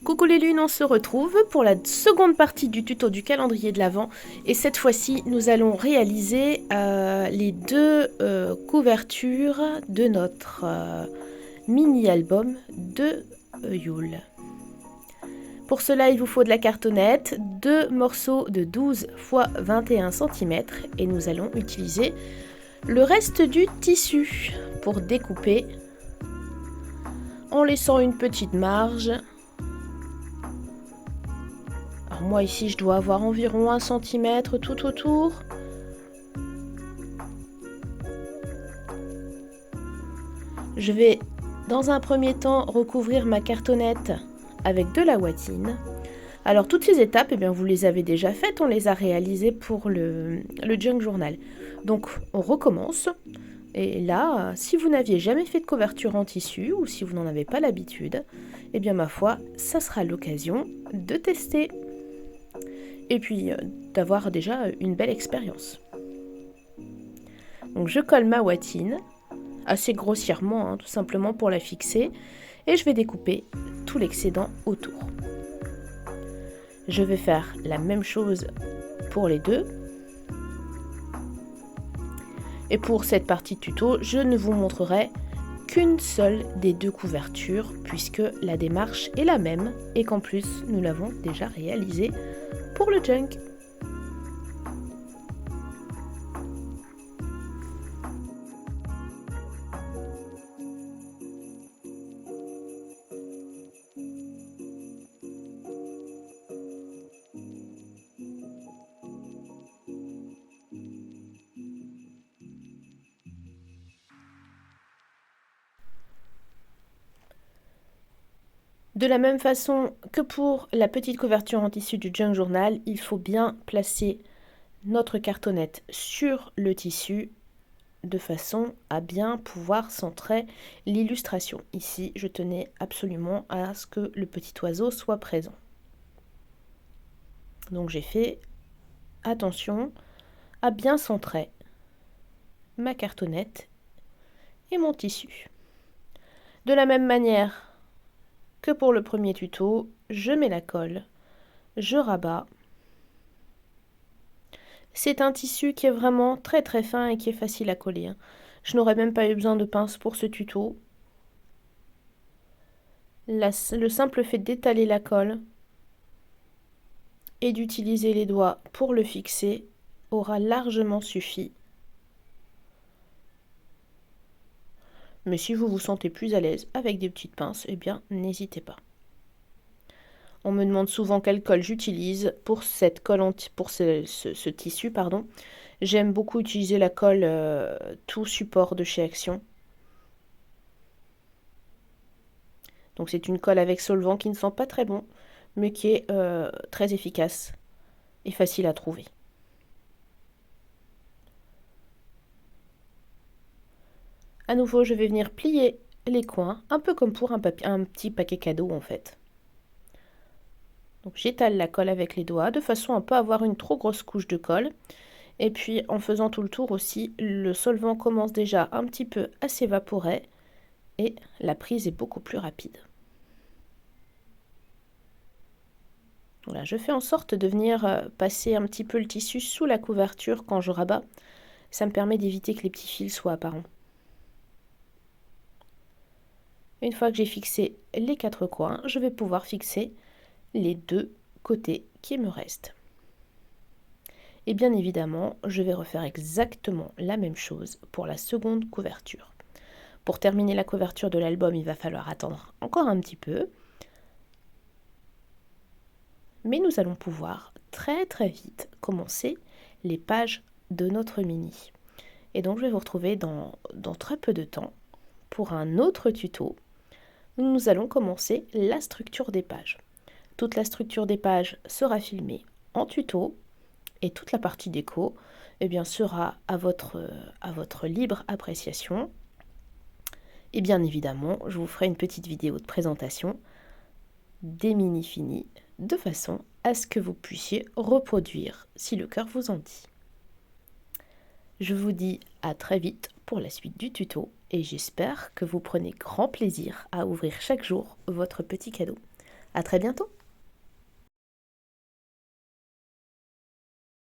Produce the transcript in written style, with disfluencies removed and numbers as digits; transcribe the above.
Coucou les lunes, on se retrouve pour la seconde partie du tuto du calendrier de l'Avent et cette fois-ci nous allons réaliser les deux couvertures de notre mini-album de Yule. Pour cela il vous faut de la cartonnette, deux morceaux de 12 x 21 cm et nous allons utiliser le reste du tissu pour découper en laissant une petite marge. Alors moi ici je dois avoir environ 1 cm tout autour. Je vais dans un premier temps recouvrir ma cartonnette avec de la ouatine. Alors toutes ces étapes, eh bien, vous les avez déjà faites, on les a réalisées pour le Junk Journal. Donc on recommence. Et là, si vous n'aviez jamais fait de couverture en tissu ou si vous n'en avez pas l'habitude, eh bien ma foi, ça sera l'occasion de tester. Et puis d'avoir déjà une belle expérience. Donc je colle ma ouatine, assez grossièrement, tout simplement pour la fixer, et je vais découper tout l'excédent autour. Je vais faire la même chose pour les deux. Et pour cette partie tuto, je ne vous montrerai qu'une seule des deux couvertures, puisque la démarche est la même, et qu'en plus, nous l'avons déjà réalisée pour le junk. De la même façon que pour la petite couverture en tissu du Junk Journal, il faut bien placer notre cartonnette sur le tissu de façon à bien pouvoir centrer l'illustration. Ici, je tenais absolument à ce que le petit oiseau soit présent. Donc j'ai fait attention à bien centrer ma cartonnette et mon tissu. De la même manière que pour le premier tuto, je mets la colle, je rabats. C'est un tissu qui est vraiment très très fin et qui est facile à coller. Je n'aurais même pas eu besoin de pince pour ce tuto. Le simple fait d'étaler la colle et d'utiliser les doigts pour le fixer aura largement suffi. Mais si vous vous sentez plus à l'aise avec des petites pinces, eh bien n'hésitez pas. On me demande souvent quelle colle j'utilise pour cette colle pour ce tissu, pardon. J'aime beaucoup utiliser la colle tout support de chez Action. Donc c'est une colle avec solvant qui ne sent pas très bon, mais qui est très efficace et facile à trouver. À nouveau, je vais venir plier les coins, un peu comme pour un petit paquet cadeau en fait. Donc j'étale la colle avec les doigts, de façon à ne pas avoir une trop grosse couche de colle. Et puis en faisant tout le tour aussi, le solvant commence déjà un petit peu à s'évaporer et la prise est beaucoup plus rapide. Voilà, je fais en sorte de venir passer un petit peu le tissu sous la couverture quand je rabats. Ça me permet d'éviter que les petits fils soient apparents. Une fois que j'ai fixé les 4 coins, je vais pouvoir fixer les 2 côtés qui me restent. Et bien évidemment, je vais refaire exactement la même chose pour la seconde couverture. Pour terminer la couverture de l'album, il va falloir attendre encore un petit peu. Mais nous allons pouvoir très très vite commencer les pages de notre mini. Et donc je vais vous retrouver dans très peu de temps pour un autre tuto où nous allons commencer la structure des pages. Toute la structure des pages sera filmée en tuto et toute la partie déco eh bien, sera à votre libre appréciation. Et bien évidemment, je vous ferai une petite vidéo de présentation des mini finis de façon à ce que vous puissiez reproduire si le cœur vous en dit. Je vous dis à très vite pour la suite du tuto et j'espère que vous prenez grand plaisir à ouvrir chaque jour votre petit cadeau. À très bientôt!